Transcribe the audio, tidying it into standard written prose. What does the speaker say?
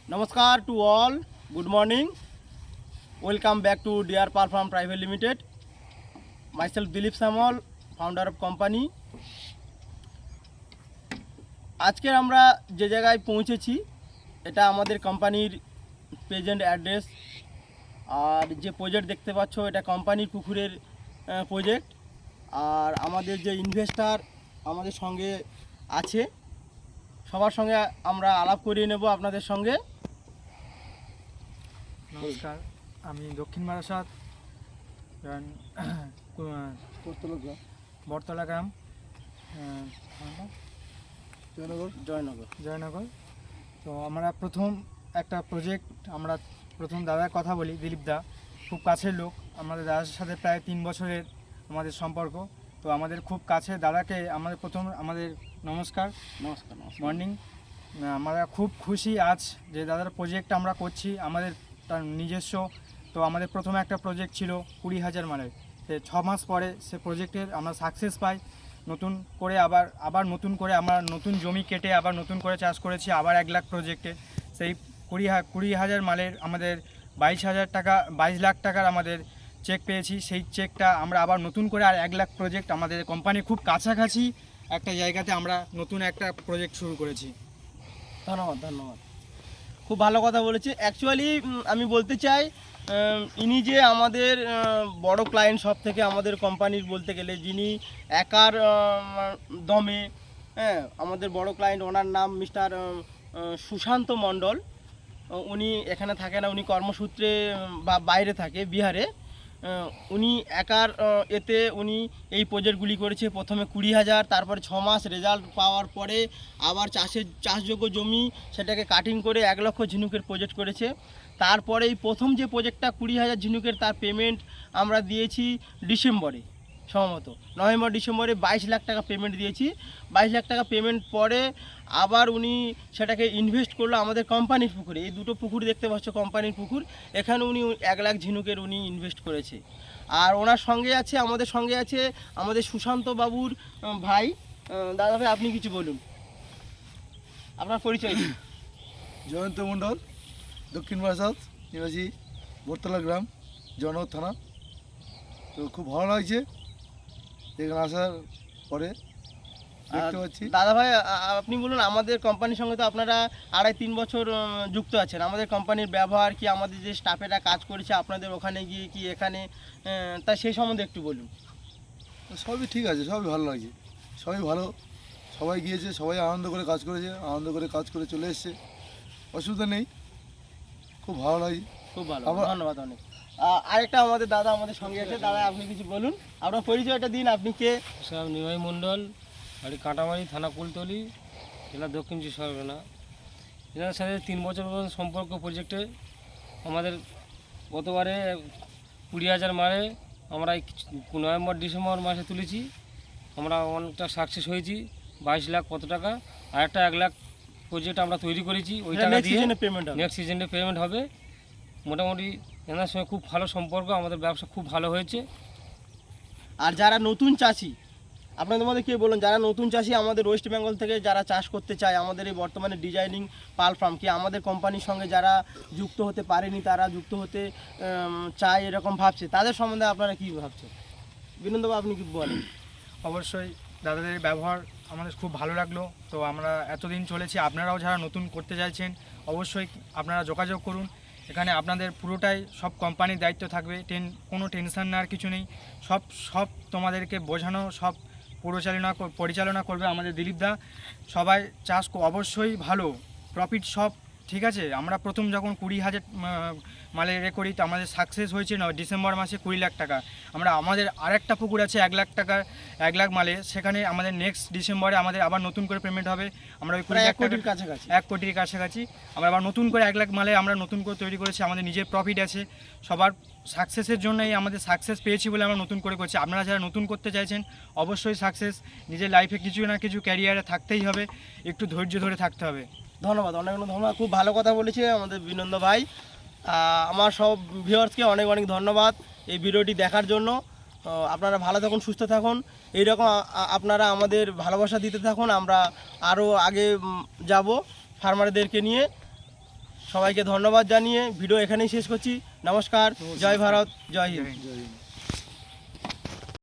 Namaskar to all. Good morning. Welcome back to Dear Pearl Farm Private Limited. Myself Dilip Samal, founder of company. আজকে আমরা যে জায়গায় পৌঁছেছি এটা আমাদের কোম্পানির প্রেজেন্ট অ্যাড্রেস। আর যে প্রজেক্ট দেখতে পাচ্ছ এটা কোম্পানির পুকুরের প্রজেক্ট। আর আমাদের যে ইনভেস্টার আমাদের সঙ্গে আছে সবার সঙ্গে আমরা আলাপ করিয়ে নেব আপনাদের সঙ্গে। নমস্কার, আমি দক্ষিণ বারাসাত বটতলা গ্রাম, জয়নগর। তো আমরা প্রথম একটা প্রজেক্ট, আমরা প্রথম দাদার কথা বলি। দিলীপ দা খুব কাছের লোক, আমাদের দাদার সাথে প্রায় 3 বছরের আমাদের সম্পর্ক। তো আমাদের খুব কাছে দাদাকে আমাদের নমস্কার মর্নিং। আমরা খুব খুশি আজ যে দাদার প্রজেক্ট আমরা করছি আমাদের তার নিজস্ব। তো আমাদের প্রথমে একটা প্রজেক্ট ছিল 20,000 মালের, সে 6 মাস পরে সে প্রজেক্টের আমরা সাকসেস পাই। নতুন করে আবার নতুন করে আমরা নতুন জমি কেটে আবার নতুন করে চাষ করেছি আবার 1 লাখ প্রজেক্টে। সেই 20,000 মালের আমাদের 22 লাখ টাকার আমাদের চেক পেয়েছি। সেই চেকটা আমরা আবার নতুন করে আর 1 লাখ প্রজেক্ট আমাদের কোম্পানি খুব কাছাকাছি একটা জায়গাতে আমরা নতুন একটা প্রজেক্ট শুরু করেছি। ধন্যবাদ। খুব ভালো কথা বলেছে। অ্যাকচুয়ালি আমি বলতে চাই ইনি যে আমাদের বড় ক্লায়েন্ট, সব থেকে আমাদের কোম্পানির বলতে গেলে যিনি একার দমে, আমাদের বড় ক্লায়েন্ট, ওনার নাম মিস্টার সুশান্ত মণ্ডল। উনি এখানে থাকে না, উনি কর্মসূত্রে বা বাইরে থাকে বিহারে। উনি একার এতে উনি এই প্রজেক্টগুলি করেছে। প্রথমে 20,000, তারপরে 6 মাস রেজাল্ট পাওয়ার পরে আবার চাষযোগ্য জমি সেটাকে কাটিং করে 1 লক্ষ ঝিনুকের প্রজেক্ট করেছে। তারপরে এই প্রথম যে প্রজেক্টটা 20,000 ঝিনুকের, তার পেমেন্ট আমরা দিয়েছি ডিসেম্বরে, সম্ভবত ডিসেম্বরে 22 লাখ টাকা পেমেন্ট দিয়েছি। 22 লাখ টাকা পেমেন্ট পরে আবার উনি সেটাকে ইনভেস্ট করলো আমাদের কোম্পানির পুকুরে। এই দুটো পুকুর দেখতে পাচ্ছ কোম্পানির পুকুর, এখানে উনি 1 লাখ ঝিনুকের উনি ইনভেস্ট করেছে। আর ওনার সঙ্গে আছে, আমাদের সঙ্গে আছে আমাদের সুশান্ত বাবুর ভাই। দাদা ভাই, আপনি কিছু বলুন, আপনার পরিচয়। জয়ন্ত মণ্ডল, দক্ষিণ বারাসাত নিবাসী, বটতলা গ্রাম, জয়নগর থানা। তো খুব ভালো লাগছে এখানে আসার পরে দেখতে পাচ্ছি। দাদা ভাই, আপনি বলুন, আমাদের কোম্পানির সঙ্গে তো আপনারা 2.5-3 বছর যুক্ত আছেন। আমাদের কোম্পানির ব্যবহার কি, আমাদের যে স্টাফেরা কাজ করেছে আপনাদের ওখানে গিয়ে কি এখানে, তা সেই সম্বন্ধে একটু বলুন। সবই ঠিক আছে, সবই ভালো লাগছে, সবই ভালো। সবাই গিয়েছে, সবাই আনন্দ করে কাজ করেছে, আনন্দ করে কাজ করে চলে এসছে, অসুবিধা নেই, খুব ভালো লাগে। খুব ভালো, ধন্যবাদ অনেক। আরেকটা আমাদের দাদা আমাদের সঙ্গে আছে। দাদা, আপনি কিছু বলুন, আপনার পরিচয়টা দিন। আপনি কে? সব নিমাই মণ্ডল, বাড়ি কাঁটামারি, থানা কুলতলি, জেলা দক্ষিণ চব্বিশ পরগনা। এনার সাথে 3 বছর সম্পর্ক প্রজেক্টে। আমাদের গতবারে 20,000 মারে আমরা নভেম্বর ডিসেম্বর মাসে তুলেছি। আমরা অনেকটা সাকসেস হয়েছি। 22 লাখ কত টাকা, আর একটা 1 লাখ প্রজেক্ট আমরা তৈরি করেছি। ওই টাকা দিয়ে নেক্সট সিজনে পেমেন্ট হবে। মোটামুটি এনার সঙ্গে খুব ভালো সম্পর্ক, আমাদের ব্যবসা খুব ভালো হয়েছে। আর যারা নতুন চাষি, আপনাদের মধ্যে কে বলুন, যারা নতুন চাষি আমাদের ওয়েস্ট বেঙ্গল থেকে যারা চাষ করতে চায়, আমাদের এই বর্তমানে ডিজাইনিং পার্ল ফার্ম কি আমাদের কোম্পানির সঙ্গে যারা যুক্ত হতে পারেনি, তারা যুক্ত হতে চায় এরকম ভাবছে, তাদের সম্বন্ধে আপনারা কী ভাবছেন? বিনোদবাবু, আপনি কি বলেন? অবশ্যই দাদাদের ব্যবহার আমাদের খুব ভালো লাগলো। তো আমরা এতদিন চলেছি, আপনারাও যারা নতুন করতে চাইছেন অবশ্যই আপনারা যোগাযোগ করুন। এখানে আপনাদের পুরোটাই সব কোম্পানির দায়িত্ব থাকবে, কোনো টেনশন নেওয়ার কিছু নেই। সব তোমাদেরকে বোঝানো, সব পরিচালনা করবে আমাদের দিলীপ দা। সবাই চাষ অবশ্যই ভালো প্রফিট সব ঠিক আছে। আমরা প্রথম যখন 20,000 মালে করি, তো আমাদের সাকসেস হয়েছে ডিসেম্বর মাসে 20 লাখ টাকা। আমাদের আরেকটা পুকুর আছে 1 লাখ টাকা, 1 লাখ মালে, সেখানে আমাদের নেক্সট ডিসেম্বরে আমাদের আবার নতুন করে পেমেন্ট হবে। আমরা ওই 20 লাখ টাকার কাছাকাছি, 1 কোটির কাছাকাছি আমরা আবার নতুন করে 1 লাখ মালে আমরা নতুন করে তৈরি করেছি। আমাদের নিজের প্রফিট আছে। সবার সাকসেসের জন্যই আমাদের সাকসেস পেয়েছি বলে আমরা নতুন করে করছি। আপনারা যারা নতুন করতে চাইছেন অবশ্যই সাকসেস নিজের লাইফে কিছু না কিছু ক্যারিয়ারে থাকতেই হবে, একটু ধৈর্য ধরে থাকতে হবে। ধন্যবাদ, অনেক ধন্যবাদ। খুব ভালো কথা বলেছে আমাদের বিনন্দ ভাই। আমার সব ভিউয়ার্সকে অনেক অনেক ধন্যবাদ এই ভিডিওটি দেখার জন্য। আপনারা ভালো থাকুন, সুস্থ থাকুন, এইরকম আপনারা আমাদের ভালোবাসা দিতে থাকুন। আমরা আরও আগে যাব ফার্মারদেরকে নিয়ে। সবাইকে ধন্যবাদ জানিয়ে ভিডিও এখানেই শেষ করছি। নমস্কার, জয় ভারত, জয় হিন্দ। জয় হিন্দ। জয় হিন্দ।